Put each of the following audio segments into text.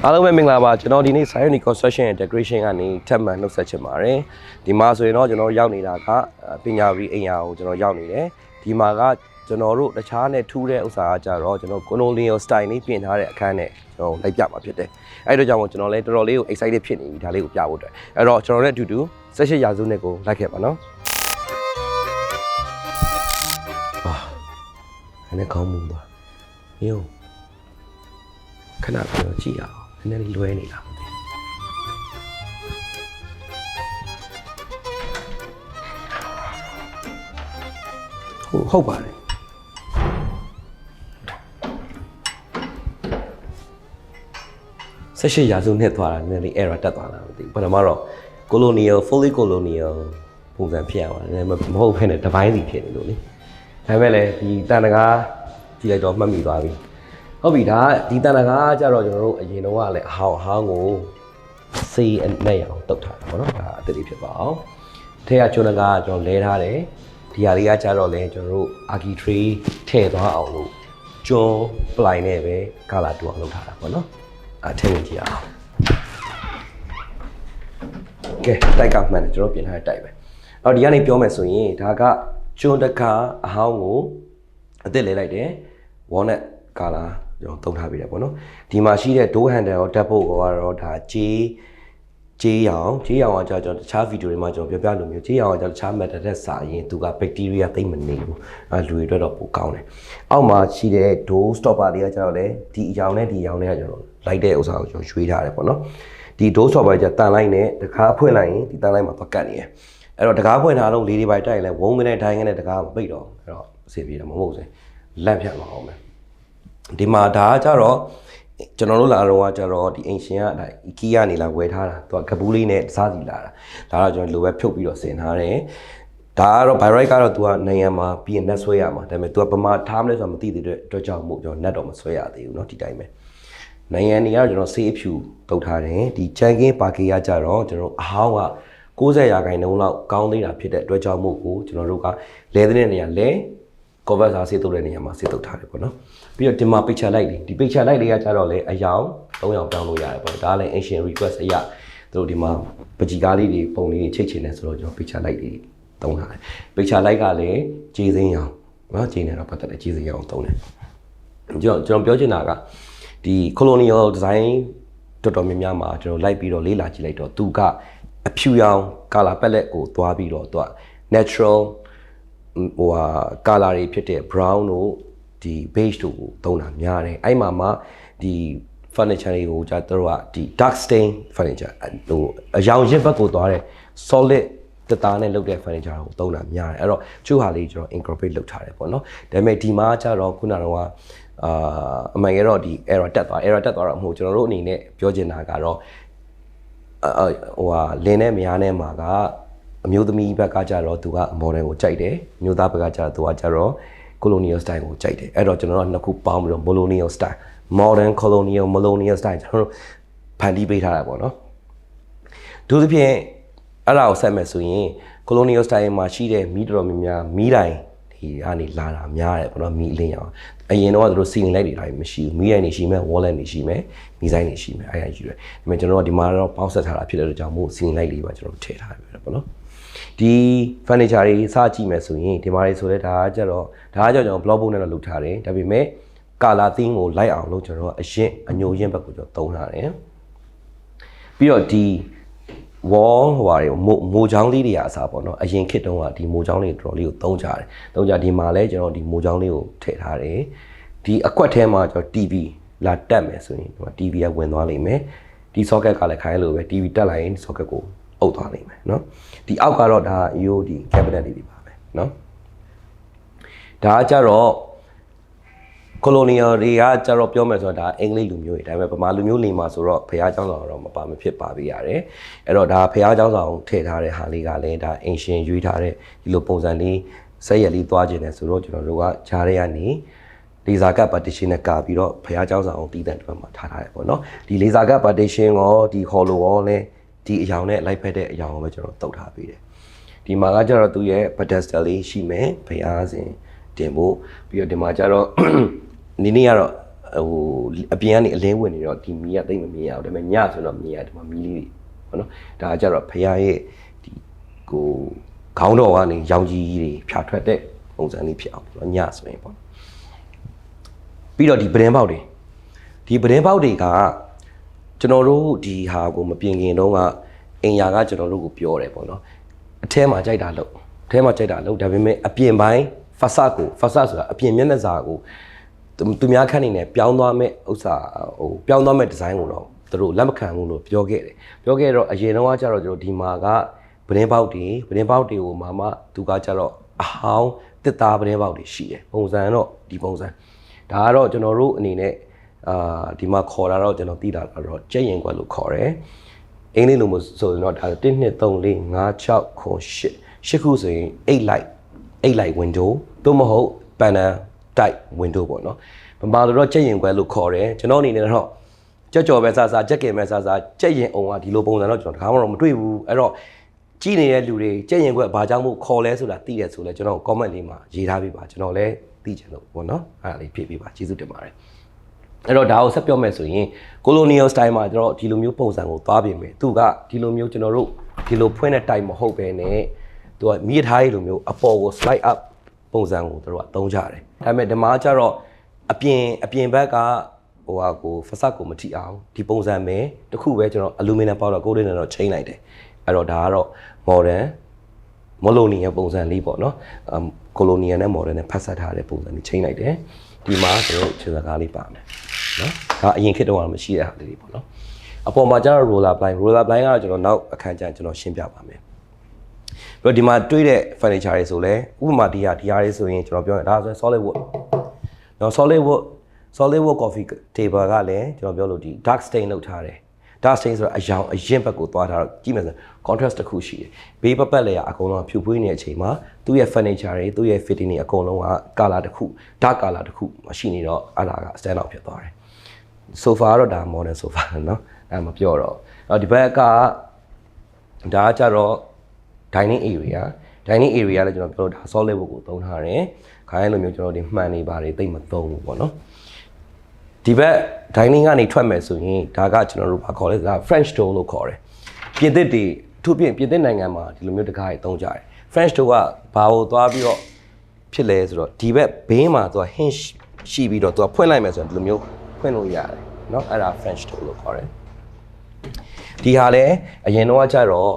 အားလုံးပဲမင်္ဂလာပါကျွန်တော်ဒီနေ့ Sayoni Construction and Decoration ကနေထပ်မံနှုတ်ဆက်ချင်ပါတယ်ဒီမှာဆိုရင်တော့ကျွန်တော်ရောက်နေတာကပညာရီအိမ်ယာကိုကျွန်တော်ရောက်နေတယ်ဒီမှာကကျွန်တော်တို့တခြားနဲ့ထူးတဲ့ဥစ္စာကကြတော့ကျွန်တော် Colonial Style လေးပြင်ထားတဲ့အခန်းနဲ့ကျွန်တော်လိုက်ပြမှာဖြစ်တယ်အဲ့တော့ကြောင့်ကျွန်တော်လည်းတော်တော်လေးကို excited ဖြစ်နေပြီဒါလေးကိုပြဖို့အတွက်အဲ့တော့ကျွန်တော်နဲ့အတူတူ18ရာစုနှစ်ကိုလိုက်ခဲ့ပါနော်အဲ့ဒါကောင်းမှုပါညို့ခဏပြောကြည့်ရအောင်နည်းနည်းလွဲနေတာမသိဟုတ်ပါတယ်18ရာစုနှစ်သွားတာနည်းနည်း error တက်သွားတာမသိဘူးပထမတော့ colonial fully colonial ပုံစံဖြစ်ရပါတယ်မဟုတ်ဘဲနဲ့တပိုင်းစီဖြစ်နေလို့လေဒါပေမဲ့လည်းဒီတန်တကားကြည့်လိုက်တော့မှတ်မိသွားပြီဟုတ်ပြီဒါဒီတန်တကားကြတော့ကျွန်တော်တို့အရင်တော့ကလည်းအဟောင်းကိုစေးနဲ့ရအောင်တုတ်ထားတာပေါ့နော်ဒါအသစ်လေးဖြစ်ပါအောင်အထက်ကကျွန်းတကားကျွန်တော်လဲထားတယ်ဒီဟာလေးကကြတော့လဲကျွန်တော်တို့ archi tree ထည့်သွားအောင်လို့ကျွန်းပလိုင်နဲ့ပဲ color တူအောင်လုပ်ထားတာပေါ့နော်အထည့်ဝင်ကြည့်အောင်ကဲတိုက်ကမှန်တယ်ကျွန်တော်ပြင်ထားတဲ့တိုက်ပဲအော်ဒီကနေပြောမယ်ဆိုရင်ဒါကကျွန်းတကားအဟောင်းကိုအသစ်လဲလိုက်တယ် walnut color ကျွန်တော်သုံးထားပြီးတယ်ပေါ့နော်ဒီမှာရှိတဲ့ door handle ရော tab bolt ရောဒါကြေးရောင်ကကြာကျွန်တော်တခြားဗီဒီယိုတွေမှာကျွန်တော်ပြောပြလို့မျိုးကြေးရောင်ကကြာတခြား matter တဲ့စာရင်သူက bacteria သိမ့်မနေဘူးလူတွေအတွက်တော့ပိုကောင်းတယ်အောက်မှာရှိတဲ့ door stopper လေးကကြာတော့လေဒီအရောင်နဲ့ဒီအရောင်နဲ့ကကျွန်တော်လိုက်တဲ့ဥစ္စာကိုကျွန်တော်ရွှေ့ထားတယ်ပေါ့နော်ဒီ door stopper ကတန်လိုက်နဲ့တကားဖွင့်လိုက်ရင်ဒီတန်လိုက်မှာသွားကတ်နေတယ်အဲ့တော့တကားဖွင့်ထားလို့လေးတွေပိုက်တိုက်ရင်လည်းဝုန်းကနေထိုင်ကနေတကားမပိတ်တော့အဲ့တော့အဆင်ပြေတယ်မဟုတ်ဘူးလက်ဖြတ်မအောင်မယ်ဒီမှာဒါကကြတော့ကျွန်တော်တို့လာတော့ကြတော့ဒီအင်ရှင်ကဒါ IKEA ကနေလာဝယ်ထားတာသူကကပူးလေးနဲ့စားစီလာတာဒါတော့ကျွန်တော်လိုပဲဖြုတ်ပြီးတော့ဆင်ထားတယ်ဒါကတော့ by right ကတော့သူကနိုင်ငံမှာပြီးရင် net ဆွဲရမှာဒါပေမဲ့သူကပမာထားမလဲဆိုတော့မသိသေးတဲ့အတွက်ကြောင့်မို့ကျွန်တော် net တော့မဆွဲရသေးဘူးเนาะဒီတိုင်းပဲနိုင်ငံတွေကတော့ကျွန်တော်ဆေးအဖြူတုတ်ထားတယ်ဒီချန်ကင်းပါကေကကြတော့ကျွန်တော်အဟောင်းက90ရာခိုင်နှုန်းလောက်ကောင်းသေးတာဖြစ်တဲ့အတွက်ကြောင့်မို့ကိုကျွန်တော်တို့ကလဲတဲ့နေရာလဲcover စားဆေးတုပ်တဲ့နေရာမှာဆေးတုပ်ထားတယ်ပေါ့နော်ပြီးတော့ဒီမှာ picture light လေးဒီ picture light လေးကကြတော့လေအယောင်3ယောင်တောင်းလို့ရတယ်ပေါ့ဒါလည်း ancient request အရာသူတို့ဒီမှာပကြီကားလေးတွေပုံလေးတွေချိတ်ချင်တယ်ဆိုတော့ကျွန်တော် picture light လေးတုံးထားတယ် picture light ကလည်းကြေးစင်းရောင်နော်ကြေးနေတော့ပတ်သက်တဲ့ကြေးစင်းရောင်တုံးတယ်ကျွန်တော်ပြောချင်တာကဒီ colonial design တော်တော်များများမှာကျွန်တော်လိုက်ပြီးတော့လေးလာကြည့်လိုက်တော့သူကအဖြူရောင် color palette ကိုသွားပြီးတော့သူက natural color တွေဖြစ်တဲ့ brown တို့ဒီ beige တို့ကိုသုံးတာများတယ်အဲ့မှာဒီ furniture တွေကိုကြာတို့ကဒီ dark stain furniture ဟိုအရောင်ရစ်ဘက်ကိုသွားတဲ့ solid တသားနဲ့လုပ်တဲ့ furniture ကိုသုံးတာများတယ်အဲ့တော့ချို့ဟာလေးကျွန်တော် incorporate လုပ်ထားတယ်ပေါ့နော်ဒါပေမဲ့ဒီမှာကျတော့ခုနကတော့အမှန်ကတော့ဒီ error တက်သွားတော့မဟုတ်ကျွန်တော်တို့အနေနဲ့ပြောချင်တာကတော့လင်းနဲ့မယားနဲ့မှာကအမျိုးသမီးဘက်ကကြတော့သူက modern ကိုကြိုက်တယ်မျိုးသားဘက်ကကြတော့သူကကြတော့ colonial style ကိုကြိုက်တယ်အဲ့တော့ကျွန်တော်တို့နှစ်ခုပေါင်းပြီးတော့ colonial style modern colonial style ကျွန်တော်တို့ဖန်တီးပေးထားတာပေါ့နော်သူသဖြင့်အဲ့ဒါကိုဆက်မယ်ဆိုရင် colonial style မှာရှိတဲ့မီးတော်များမီးတိုင်ဒီကနေလာတာများတယ်ပေါ့နော်မီးအလင်းရောင်အရင်တော့သူတို့ ceiling light တွေတိုင်းမရှိဘူးမီးတိုင်တွေရှိမယ် wall lamp တွေရှိမယ်မီးဆိုင်တွေရှိမယ်အဲ့ဒါယူတယ်ဒါပေမဲ့ကျွန်တော်တို့ဒီမှာတော့ပေါင်းဆက်ထားတာဖြစ်တဲ့အတွက်ကြောင့်မို့ ceiling light တွေပါကျွန်တော်တို့ထည့်ထားပြီပေါ့နော်ဒီ furniture တွေစကြည့်မယ်ဆိုရင်ဒီမှာတွေဆိုလဲဒါကကြတော့ကျွန်တော် blog book နဲ့တော့လုပ်ထားတယ်ဒါပေမဲ့ color theme ကိုလိုက်အောင်လို့ကျွန်တော်အညိုရင်းဘက်ကိုကျွန်တော်သုံးထားတယ်ပြီးတော့ဒီ wall ဟိုဟာတွေမိုးချောင်းလေးတွေအစားပေါ့နော်အရင်ခေတ်တုန်းကဒီမိုးချောင်းလေးတော်တော်လေးကိုသုံးကြဒီမှာလဲကျွန်တော်ဒီမိုးချောင်းလေးကိုထည့်ထားတယ်ဒီအကွက်ထဲမှာကျွန်တော် TV လာတက်မယ်ဆိုရင်ဒီမှာ TV ကဝင်သွားလိမ့်မယ်ဒီ socket ကလည်းခိုင်းလို့ပဲ TV တက်လိုက်ရင် socket ကိုအုပ်သွားလိမ့်မယ်เนาะဒီအောက်ကတော့ဒါရိုးဒီ cabinet လေးတွေပါပဲเนาะဒါကကြတော့ colonial တွေကကြတော့ပြောမယ်ဆိုတော့ဒါအင်္ဂလိပ်လူမျိုးတွေဒါပေမဲ့ဗမာလူမျိုးနေမှာဆိုတော့ဖျားเจ้าဆောင်တော့မဖြစ်ပါပေးရတယ်အဲ့တော့ဒါဖျားเจ้าဆောင်ထည့်ထားတဲ့ဟာလေးကလည်းဒါအင်ရှင်ရွေးထားတဲ့ဒီလိုပုံစံလေးဆက်ရက်လေးသွားခြင်းနဲ့ဆိုတော့ကျွန်တော်တို့ကဂျားရဲကနေ laser cut partition နဲ့ကာပြီးတော့ဖျားเจ้าဆောင်တီးတဲ့အတွက်မှာထားထားတယ်ပေါ့နော်ဒီ laser cut partition ရောဒီ hollow wall နဲ့ဒီအရောင်နဲ့လိုက်ဖက်တဲ့အရောင်ကိုပဲကျွန်တော်တုတ်ထားပေးတယ်ဒီမှာကကျတော့သူရဲ့ pedestal လေးရှိမယ်ဖျားစဉ်တင်ဖို့ပြီးတော့ဒီမှာကျတော့ နေ့ကတော့ အပြင်ကနေအလင်းဝင်နေတော့ဒီမီးကတိတ်မမြင်ရဘူးဒါပေမဲ့ညဆိုတော့မြင်ရဒီမှာမီးလေးတွေပေါ့နော်ဒါကကြတော့ဖရားရဲ့ဒီကိုခေါင်းတော်ကနေရောင်ကြီးတွေဖြာထွက်တဲ့ပုံစံလေးဖြစ်အောင်ပေါ့ညဆိုရင်ပေါ့ပြီးတော့ဒီပဒင်းပေါက်တွေကကျွန်တော်တို့ဒီဟာကိုမပြင်ခင်တုန်းကအင်ယာကကျွန်တော်တို့ကိုပြောတယ်ပေါ့နော်အထဲမှာကြိုက်တာလို့ဒါပေမဲ့အပြင်ပိုင်းဖဆဆိုတာအပြင်မျက်နှာစာကိုသူများခန့်နေနဲ့ပြောင်းသွားမဲ့ဥစ္စာပြောင်းသွားမဲ့ဒီဇိုင်းကိုတော့သူတို့လက်မခံဘူးလို့ပြောခဲ့တယ်တော့အရင်တော့ကျတော့ကျွန်တော်ဒီမှာကပဒင်းပေါက်တွေကိုမသူကကျတော့အဟောင်းတစ်သားပဒင်းပေါက်တွေရှိတယ်ပုံစံတော့ဒီပုံစံဒါကတော့ကျွန်တော်တို့အနေနဲ့ဒီမှာခေါ်တာတော့ကျွန်တော်သိတာတော့ကြက်ရင်ကွက်လို့ခေါ်တယ်အင်္ဂလိပ်လိုမျိုးဆိုရင်တော့ဒါ1 2 3 4 5 6 9 8ခုဆိုရင်8 light window သို့မဟုတ် panel type window ပေါ့နော်ဗမာလိုတော့ကြက်ရင်ကွက်လို့ခေါ်တယ်ကျွန်တော်အနေနဲ့တော့ကြော်ပဲစားကြက်ကင်ပဲစားကြက်ရင်အောင်ကဒီလိုပုံစံတော့ကျွန်တော်တခါမှတော့မတွေ့ဘူးအဲ့တော့ကြည့်နေတဲ့လူတွေကြက်ရင်ကွက်ဘာကြောင့်မို့ခေါ်လဲဆိုတာသိတယ်ဆိုလဲကျွန်တော် comment လေးမှာရေးထားပေးပါကျွန်တော်လည်းသိချင်လို့ပေါ့နော်အဲ့ဒါလေးဖြည့်ပေးပါကျေးဇူးတင်ပါတယ်အဲ့တော့ဒါကိုဆက်ပြောမယ်ဆိုရင် colonial style မှာကျွန်တော်ဒီလိုမျိုးပုံစံကိုသွားပြင်မယ်သူကဒီလိုမျိုးကျွန်တော်တို့ဒီလိုဖွင့်တဲ့ type မဟုတ်ပဲနဲ့သူကမြေထားရေးလိုမျိုးအပေါ်ကို slide up ပုံစံကိုတို့ကအသုံးကြတယ်ဒါပေမဲ့ဒီမှာကျတော့အပြင်ဘက်ကကိုဖဆက်ကိုမထိအောင်ဒီပုံစံပဲတခုပဲကျွန်တော် aluminum powder coating နဲ့တော့ချိန်လိုက်တယ်အဲ့တော့ဒါကတော့ modern colonial ပုံစံလေးပေါ့နော်colonial နဲ့ modern နဲ့ဖက်ဆက်ထားတဲ့ပုံစံလေးချိန်လိုက်တယ်ဒီမှာကျွန်တော်ခြေစကားလေးပါမယ်နော်ဒါအရင်ခေတ်တော့မရှိတဲ့ဟာလေးပေါ့နော်အပေါ်မှာကျတော့ roller blind ကတော့ကျွန်တော်နောက်အခန်းကျရင်ကျွန်တော်ရှင်းပြပါမယ်ပြီးတော့ဒီမှာတွေ့တဲ့ furniture တွေဆိုလဲဥပမာဒီဟာတွေဆိုရင်ကျွန်တော်ပြောရင်ဒါဆိုရင် solid wood နော် solid wood coffee table ကလည်းကျွန်တော်ပြောလို့ဒီ dark stain လောက်ထားတယ် dark stain ဆိုတာအရင်ဘက်ကိုသွားထားတော့ကြည့်မယ်ဆို contrast တစ်ခုရှိတယ်ဘေးပတ်လေအကုန်လုံးဖြူဖွေးနေတဲ့အချိန်မှာသူ့ရဲ့ furniture တွေသူ့ရဲ့ fitting တွေအကုန်လုံးက color တစ်ခု dark color တစ်ခုမရှိနေတော့အဲ့ဒါက stand out ဖြစ်သွားတယ် sofa ကတော့ဒါ modern sofa เนาะအဲ့မပြောတော့ဒီဘက်ကဒါကကြတော့ dining area လည်းကျွန်တော်ပြောတာ solid wood ကိုသုံးထားတယ်ခိုင်းလိုမျိုးကျွန်တော်ဒီမှန်နေပါတယ်တိတ်မသုံးဘူးပေါ့နော်ဒီဘက် dining ကနေထွက်မယ်ဆိုရင်ဒါကကျွန်တော်တို့ဘာခေါ်လဲဆိုတာ French door လို့ခေါ်တယ်ပြင်သစ်တွေအထူးပြင်သစ်နိုင်ငံမှာဒီလိုမျိုးတကားတွေသုံးကြတယ် French door ကဘာကိုသွားပြီးတော့ဖြစ်လဲဆိုတော့ဒီဘက်ဘေးမှာသူက hinge ရှိပြီးတော့သူကဖွင့်လိုက်မယ်ဆိုတော့ဒီလိုမျိုးဖွင့်လို့ရတယ်เนาะအဲ့ဒါ French door လို့ခေါ်တယ်ဒီဟာလည်းအရင်တော့ကျတော့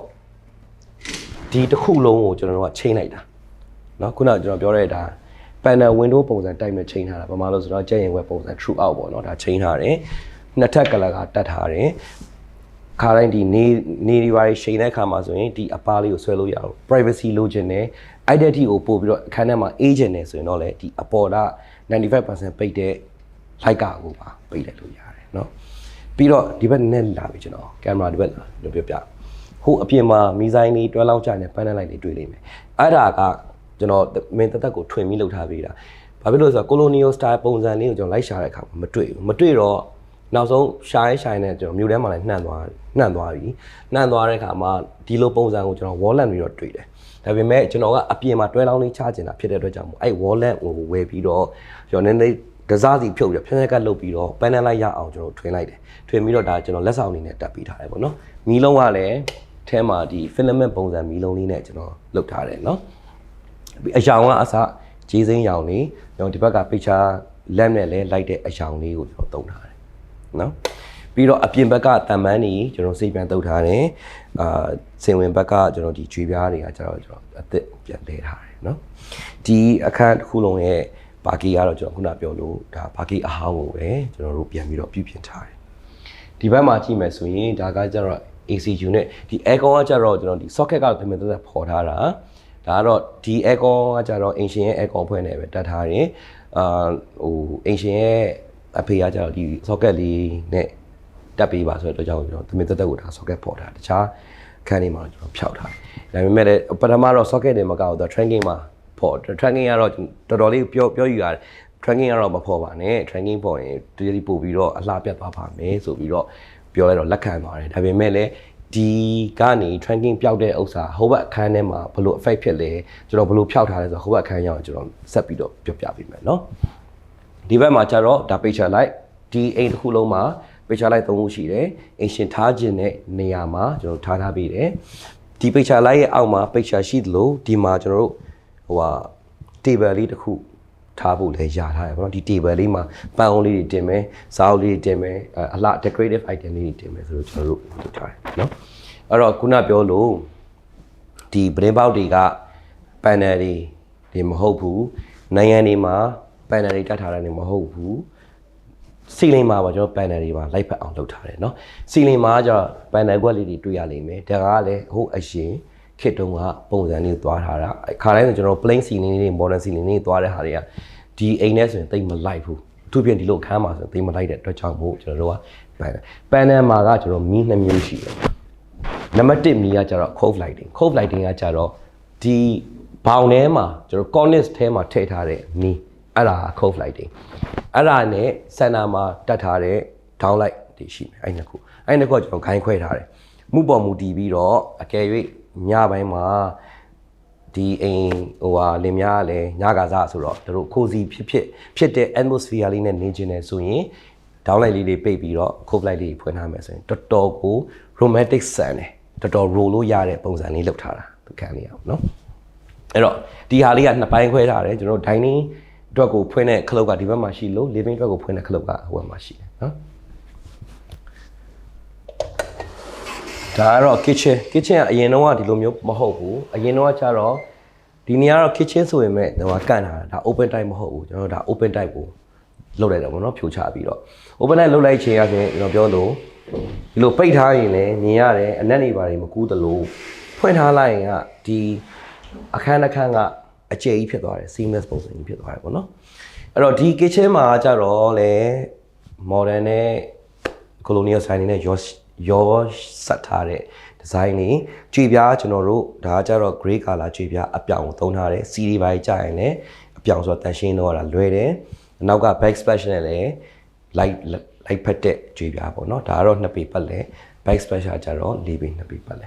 ဒီတစ်ခုလုံးကိုကျွန်တော်တို့ကချိန်လိုက်တာเนาะခုနကကျွန်တော်ပြောတဲ့ဒါ panel window ပုံစံတိုက်မဲ့ချိန်ထားတာဘာမှလို့ဆိုတော့ကြက်ရင်ဝက်ပုံစံ true out ပေါ့เนาะဒါချိန်ထားတယ်နှစ်ထပ် color ကတတ်ထားတယ်ခါတိုင်းဒီနေဒီပါရှိန်တဲ့အခါမှာဆိုရင်ဒီအပါလေးကိုဆွဲလို့ရအောင် privacy လိုချင်တယ် identity ကိုပို့ပြီးတော့အခန်းထဲမှာ agent နေဆိုရင်တော့လေဒီအပေါ်က 95% ပိတ်တဲ့ light ကာကိုပါပိတ်လိုက်လို့ရတယ်เนาะပြီးတော့ဒီဘက်နဲ့လာပြီကျွန်တော်ကင်မရာဒီဘက်လာလို့ပြောပြဟိုအပြင်မှာမီဇိုင်းလေးတွဲလောက်ကြတဲ့ panel light တွေတွေ့လိမ့်မယ်အဲ့ဒါကကျွန်တော်မင်းတက်ကိုထွင်ပြီးလုပ်ထားပေးတာဘာဖြစ်လို့လဲဆိုတော့ colonial style ပုံစံလေးကိုကျွန်တော်လိုက်ရှာတဲ့အခါမှာမတွေ့တော့နောက်ဆုံးရှာရဲနဲ့ကျွန်တော်မြို့ထဲမှာလည်းနှံ့သွားပြီနှံ့သွားတဲ့အခါမှာဒီလိုပုံစံကိုကျွန်တော် wallet ပြီးတော့တွေ့တယ်ဒါပေမဲ့ကျွန်တော်ကအပြင်မှာတွဲလောင်းလေးချချင်တာဖြစ်တဲ့အတွက်ကြောင့်မို့အဲ့ wallet ကိုဝယ်ပြီးတော့ကျွန်တော်နည်းနည်းဒစားစီဖြုတ်ပြီးဖြန်းဖြန်းကတ်လုပ်ပြီးတော့ panel light ရအောင်ကျွန်တော်ထွင်လိုက်တယ်ထွင်ပြီးတော့ဒါကျွန်တော်လက်ဆောင်အနေနဲ့တက်ပေးထားတယ်ပေါ့နော်မီးလုံးကလည်းထဲမှာဒီ filament ပုံစံမီးလုံးလေးနဲ့ကျွန်တော်လုပ်ထားတယ်နော်အယောင်ကအစဂျေးစိမ်းရောင်လေးကျွန်တော်ဒီဘက်က picture lamp နဲ့လည်းလိုက်တဲ့အယောင်လေးကိုကျွန်တော်သုံးထားတယ်နော်ပြီးတော့အပြင်ဘက်ကတန်ပန်းကြီးကျွန်တော်စိတ်ပြန်တုပ်ထားတယ်စင်ဝင်ဘက်ကကျွန်တော်ဒီကြွေပြားတွေကကျွန်တော်အသစ်ပြန်လဲထားတယ်နော်ဒီအခန်းတစ်ခုလုံးရဲ့ဘာကီကတော့ကျွန်တော်ခုနပြောလို့ဒါဘာကီအဟောင်းကိုပဲကျွန်တော်တို့ပြန်ပြီးတော့ပြုပြင်ထားတယ်ဒီဘက်မှာကြည့်မယ်ဆိုရင်ဒါကကျတော့ AC unit ဒီ aircon ကကျတော့ကျွန်တော်ဒီ socket ကတော့တမင်သက်ဖော်ထားတာဒါကတော့ဒီ aircon ကကျတော့အင်ရှင်ရဲ့ aircon ဖွဲ့နေပဲတတ်ထားတယ်ဟိုအင်ရှင်ရဲ့အဖေကကျတော့ဒီ socket လေးနဲ့တက်ပေးပါဆိုတော့ကျွန်တော်တမင်သက်ကိုဒါ socket ဖော်ထားတခြားခန်းလေးမှာကျွန်တော်ဖြောက်ထားတယ်ဒါပေမဲ့လည်းပထမတော့ socket တွေမကောက်တော့ tracking မှာဖော် tracking ကတော့တော်တော်လေးပြောယူရတယ် tracking ကတော့မဖော်ပါနဲ့ tracking ဖော်ရင်တကယ်ပို့ပြီးတော့အလှပြတ်သွားပါမယ်ဆိုပြီးတော့ပြောလိုက်တော့လက်ခံပါတယ်ဒါပေမဲ့လည်းဒီကနေ tracking ပျောက်တဲ့ဥစ္စာဟိုဘက်အခန်းထဲမှာဘလို့ effect ဖြစ်လဲကျွန်တော်ဘလို့ဖြောက်ထားလဲဆိုတော့ဟိုဘက်အခန်းရောက်ကျွန်တော်ဆက်ပြီးတော့ပြောပြပေးမယ်เนาะဒီဘက်မှာကျတော့ဒါ picture light ဒီအိမ်တစ်ခုလုံးမှာပိတ်ချလိုက်3ခုရှိတယ်အိမ်ရှင်ထားခြင်းတဲ့နေရာမှာကျွန်တော်ထားပေးတယ်ဒီပိတ်ချလိုက်ရဲ့အောက်မှာပိတ်ချရှိသလိုဒီမှာကျွန်တော်တို့ဟိုဟာ table လေးတစ်ခုထားဖို့လည်းရထားတယ်ပေါ့နော်ဒီ table လေးမှာပန်းအောင်လေးတွေတင်မယ်စားအုပ်လေးတွေတင်မယ်အလှ decorative item လေးတွေတင်မယ်ဆိုတော့ကျွန်တော်တို့လုပ်ထားတယ်နော်အဲ့တော့ခုနပြောလို့ဒီပရင်းပေါက်တွေက panel တွေမဟုတ်ဘူးနိုင်ငံတွေမှာ panel တွေတက်ထားတာတွေမဟုတ်ဘူးစီလင်မှာပေါ့ကျွန်တော် panel တွေပါလိုက်ဖက်အောင်လုပ်ထားတယ်เนาะစီလင်မှာကျတော့ panel ကွက်လေးတွေတွေ့ရလိမ့်မယ်ဒါကလည်းဟိုအရင်ခေတ်တုန်းကပုံစံလေးသွားထားတာခါတိုင်းဆိုကျွန်တော် plain ceiling တွေ modern ceiling တွေသွားတဲ့ဟာတွေကဒီအိမ်နဲ့ဆိုရင်တိတ်မလိုက်ဘူးသူပြင်ဒီလိုခန်းမှာဆိုရင်တိတ်မလိုက်တဲ့အတွက်ကြောင့်မို့ကျွန်တော်တို့က panel မှာကကျွန်တော်မီး2မျိုးရှိတယ်နံပါတ်1မီးကကျတော့ cove lighting ကကျတော့ဒီဘောင်ထဲမှာကျွန်တော် cornice ထဲမှာထည့်ထားတဲ့မီးအဲ့ဒါ cove lighting အဲ့ဒါနဲ့စင်တာမှာတက်ထားတဲ့ down light တွေရှိမယ်အဲ့နှစ်ခုကကျွန်တော်ခိုင်းခွဲထားတယ်မှုပေါ်မူတည်ပြီးတော့အကယ်၍ညပိုင်းမှာဒီအိမ်ဟိုဟာလင်များလည်းညကစားဆိုတော့တို့ခိုးစီဖြစ်တဲ့ atmosphere လေးနဲ့နေခြင်းနဲ့ဆိုရင် down light လေးတွေပိတ်ပြီးတော့ cove light လေးဖွင့်ထားမယ်ဆိုရင်တော်တော်ကို romantic ဆန်တယ်တော်တော် roll လို့ရတဲ့ပုံစံလေးလုပ်ထားတာသူခံနေအောင်နော်အဲ့တော့ဒီဟာလေးကနှစ်ပိုင်းခွဲထားတယ်ကျွန်တော် dining အတွက်ကိုဖွင့်တဲ့ခလုတ်ကဒီဘက်မှာရှိလို့ living အတွက်ကိုဖွင့်တဲ့ခလုတ်ကဟိုဘက်မှာရှိတယ်နော်ဒါကတော့ kitchen ကအရင်တော့ဒီလိုမျိုးမဟုတ်ဘူးအရင်တော့ကျတော့ဒီနေရာတော့ kitchen ဆိုရင်မဲ့ဟိုကန့်ထားတာဒါ open type မဟုတ်ဘူးကျွန်တော်ဒါ open type ကိုလုပ်လိုက်တယ်ပေါ့နော်ဖြိုချပြီးတော့ open type လုပ်လိုက်ခြင်းအပြင်ကျွန်တော်ပြောလို့ဒီလိုပိတ်ထားရင်လည်းမြင်ရတယ်အနက်နေပါတွေမကူးသလိုဖွင့်ထားလိုက်ရင်ကဒီအခန်းကအကျယ်ကြီးဖြစ်သွားတယ် seamless ပုံစံကြီးဖြစ်သွားတယ်ပေါ့နော်အဲ့တော့ဒီ kitchen မှာကျတော့လေ modern နဲ့ colonial style နဲ့ရောဆက်ထားတဲ့ design လေးကြွေပြားကျွန်တော်တို့ဒါကကျတော့ gray color ကြွေပြားအပြောင်ကိုသုံးထားတယ် CD ဘိုင်းကြာရင်လည်းအပြောင်ဆိုတော့တန်ရှင်းတော့တာလွယ်တယ်အနောက်က back splash နဲ့လည်း light ဖက်တဲ့ကြွေပြားပေါ့နော်ဒါကတော့2ပေပတ်လဲ back splash ကကျတော့4ပေ2ပေပတ်လဲ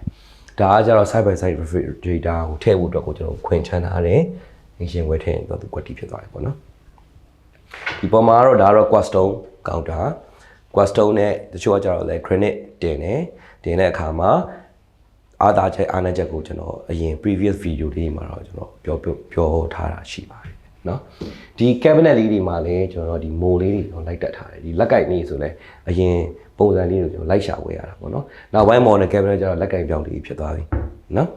ဒါကကျတော့ side by side refrigerator ကိုထည့်ဖို့အတွက်ကိုကျွန်တော်ခွင်ချမ်းထားတယ်အင်ရှင်ဝဲထည့်ရင်တော့သူကွက်တီဖြစ်သွားတယ်ပေါ့နော်ဒီပေါ်မှာတော့ဒါကတော့ quad stone counter quad stone နဲ့တချို့ကကျတော့လဲ granite တင်တဲ့အခါမှာအားသာချက်အားနည်းချက်ကိုကျွန်တော်အရင် previous video လေးမှာတော့ကျွန်တော်ပြောထားတာရှိပါတယ်เนาะဒီ cabinet လေးတွေမှာလည်းကျွန်တော်ဒီမိုးလေးတွေကျွန်တော်လိုက်တက်ထားတယ်ဒီလက်ကိုက်နေဆိုလဲအရင်ပုံစံလေးကိုကျွန်တော်လိုက်ရှာဝယ်ရတာပေါ့နော်နောက်ပိုင်း modern cabinet ကျတော့လက်ကိုက်ပြောင်းလေးဖြစ်သွားပြီเนาะ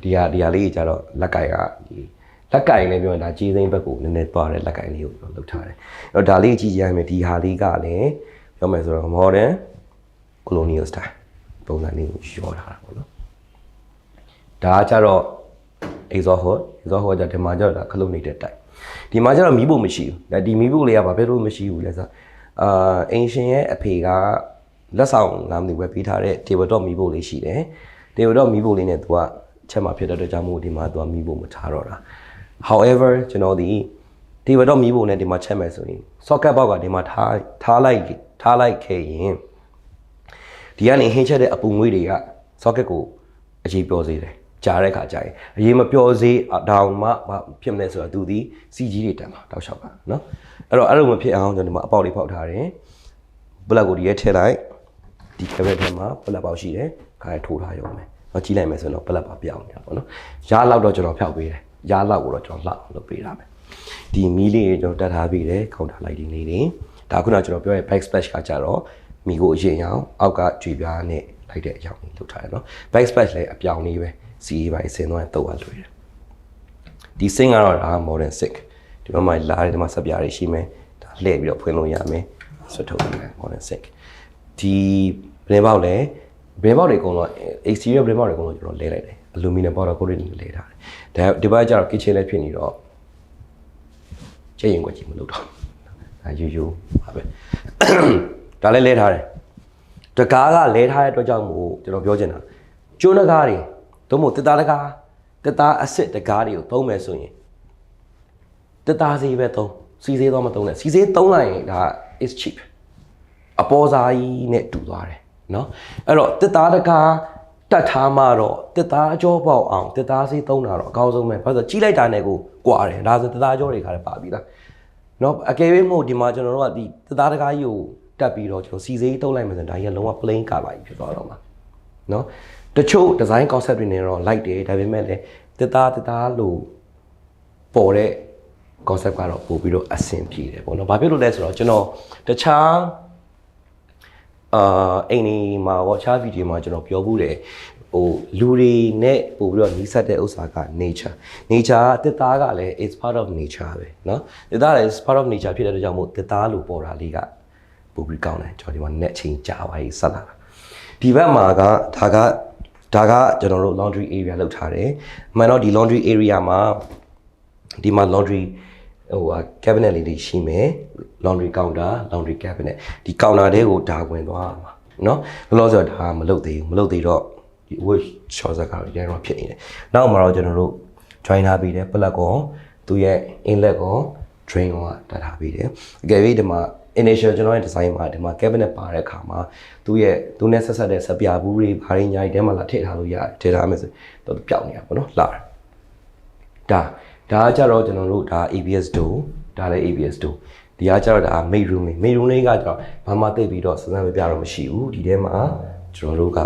ဒီဟာလေးကျတော့လက်ကိုက်ကဒီလက်ကိုက်လည်းပြောရင်ဒါကြီးစိမ့်ဘက်ကိုနည်းနည်းသွားတဲ့လက်ကိုက်လေးကိုကျွန်တော်လုပ်ထားတယ်အဲ့တော့ဒါလေးကြည့်ကြရမယ်ဒီဟာလေးကလည်းပြောမယ်ဆိုတော့ modern colonial style ပုံစံလေးကိုရောထားတာပေါ့နော်ဒါကကျတော့ exhaust hood ကဒီမှာကျတော့ဒါခလုတ်နေတဲ့တိုက်ဒီမှာကျတော့မီးဖို့မရှိဘူးဒါဒီမီးဖို့လေးကဘာဖြစ်လို့မရှိဘူးလဲဆိုအင်ရှင်ရဲ့အဖေကလက်ဆောင်လာမသိဝယ်ပေးထားတဲ့ table top မီးဖို့လေးရှိတယ် table top မီးဖို့လေးနဲ့သူကချက်မှာဖြစ်တဲ့အတွက်ကြောင့်မို့ဒီမှာသူကမီးဖို့မထားတော့တာ however ကျွန်တော်ဒီ table top မီးဖို့နဲ့ဒီမှာချက်မယ်ဆိုရင် socket box ကဒီမှာထားလိုက်ခဲ့ရင်ဒီကနေဟင်းချက်တဲ့အပူငွေ့တွေက socket ကိုအရေးပြောစေတယ်ကြားတဲ့ခါကျရင်အရေးမပြောစေတောင်မှဖြစ်မလဲဆိုတော့သူဒီစီကြီးတွေတန်မှာတောက်လျှောက်ပါเนาะအဲ့လိုမဖြစ်အောင်ကျွန်တော်ဒီမှာအပေါက်လေးဖောက်ထားတယ်ပလက်ကိုဒီရဲထည့်လိုက်ဒီ cabinet ထဲမှာပလက်ပေါက်ရှိတယ်ခါရထိုးထားရုံပဲเนาะကြီးလိုက်မယ်ဆိုတော့ပလက်ပါပြောင်းနေတာပေါ့เนาะရားလောက်တော့ကျွန်တော်ဖျောက်ပေးတယ်ရားလောက်ကိုတော့ကျွန်တော်လှလုပ်ပေးတာပဲဒီမီးလေးတွေကျွန်တော်တက်ထားပေးတယ်ကောင်တာလိုက်လေးတွေဒါခုနကကျွန်တော်ပြောရဲ့ back splash ကကြတော့မီကိုအရင်အောင်အောက်ကကြွေပြားနဲ့လိုက်တဲ့အကြောင်းလေးလုပ်ထားတယ်เนาะ back splash လည်းအပြောင်လေးပဲစီးပိုင်းဆင်းသွားရင်တော့လွယ်တယ်ဒီ sink ကတော့ဒါ modern sink ဒီမှာလာတယ်ဒီမှာဆက်ပြားတွေရှိမယ်ဒါလှည့်ပြီးတော့ဖွင့်လို့ရမယ်ဆွတ်ထုတ်တယ် modern sink ဒီဘရင်ပေါက်လည်းဘရင်ပေါက်တွေအကုန်လုံး exterior ဘရင်ပေါက်တွေအကုန်လုံးကျွန်တော်လဲလိုက်တယ် aluminum powder coating တွေလဲထားတယ်ဒါဒီဘက်ကျတော့ kitchen လည်းဖြစ်နေတော့ကျရင်ကွက်ကြီးမလုပ်တော့ဒါယူပါပဲဒါလည်းလဲထားတယ်တကားကလဲထားတဲ့အတွက်ကြောင့်မို့ကျွန်တော်ပြောချင်တာကျွန်းတကားတွေတို့မို့တစ်သားအစစ်တကားတွေကိုသုံးမယ်ဆိုရင်တစ်သားစီပဲသုံးစီစေးတော့မသုံးနဲ့စီစေးသုံးလိုက်ရင်ဒါ is cheap အပေါ်စားကြီးနဲ့တူသွားတယ်เนาะအဲ့တော့တစ်သားတကားတက်ထားမှတော့တစ်သားအကျော်ပေါက်အောင်တစ်သားစီသုံးတာတော့အကောင်းဆုံးပဲဘာလို့ဆိုကြီးလိုက်တာနဲ့ကိုကွာတယ်ဒါဆိုတစ်သားကျော်တွေခါလည်းပါပြီလားเนาะအကယ်၍မို့ဒီမှာကျွန်တော်တို့ကဒီတစ်သားတကားကြီးကို တက်ပြီးတော့ကျွန်တော်စီစေးတုံးလိုက်မှဆိုဒါကြီးကလုံးဝ plain color ကြီးဖြစ်သွားတော့မှာနော်တချို့ design concept တွေနဲ့တော့ like တယ်ဒါပေမဲ့လည်းတစ်သားလို့ပေါ်တဲ့ concept ကတော့ပို့ပြီးတော့အဆင်ပြေတယ်ပေါ့နော်ဘာဖြစ်လို့လဲဆိုတော့ကျွန်တော်တခြားအိမ်ဒီမှာရောအခြား video မှာကျွန်တော်ပြောဘူးတယ်ဟိုလူတွေနဲ့ပို့ပြီးတော့နီးစပ်တဲ့ဥစ္စာက nature ကတစ်သားကလည်း is part of nature ပဲเนาะတစ်သားလည်း is part of nature ဖြစ်တဲ့အတွက်ကြောင့်မို့တစ်သားလို့ပေါ်တာလေးကပို့ပြီးကောင်းတယ်ကျွန်တော်ဒီမှာ net ချင်းကြာပါရေးဆက်လာတာဒီဘက်မှာကဒါကကျွန်တော်တို့ laundry area လောက်ထားတယ်မှန်တော့ဒီ laundry area မှာဒီမှာ laundry ဟို cabinet လေးတွေရှိမယ် laundry counter laundry cabinet ဒီ counter တွေကိုဒါဝင်သွားမှာเนาะဘယ်လိုဆိုတော့ဒါမလုပ်သေးတော့ဒီ wash shorter ကတော့ရန်တော့ဖြစ်နေတယ်နောက်မှာတော့ကျွန်တော်တို့ join ထားပြီးတယ် plug ကိုသူရဲ့ inlet ကို drain ကိုတတ်ထားပြီးတယ်အကယ်၍ဒီမှာ initial ကျွန်တော်ရဲ့ design မှာဒီမှာ cabinet ပါတဲ့အခါမှာသူနဲ့ဆက်ဆက်တဲ့စပြဘူးတွေဘာတွေညာတွေထဲမှာလာထည့်ထားလို့ရတယ်ထည့်ထားမယ်ဆိုတော့ပျောက်နေတာပေါ့နော်လာဒါကကြတော့ကျွန်တော်တို့ဒါ ABS door ဒါလည်း ABS door ဒီကကြတော့ဒါ main room လေးကကြတော့ဘာမှသိပြီးတော့စစမ်းမပြတော့မရှိဘူးဒီထဲမှာကျွန်တော်တို့က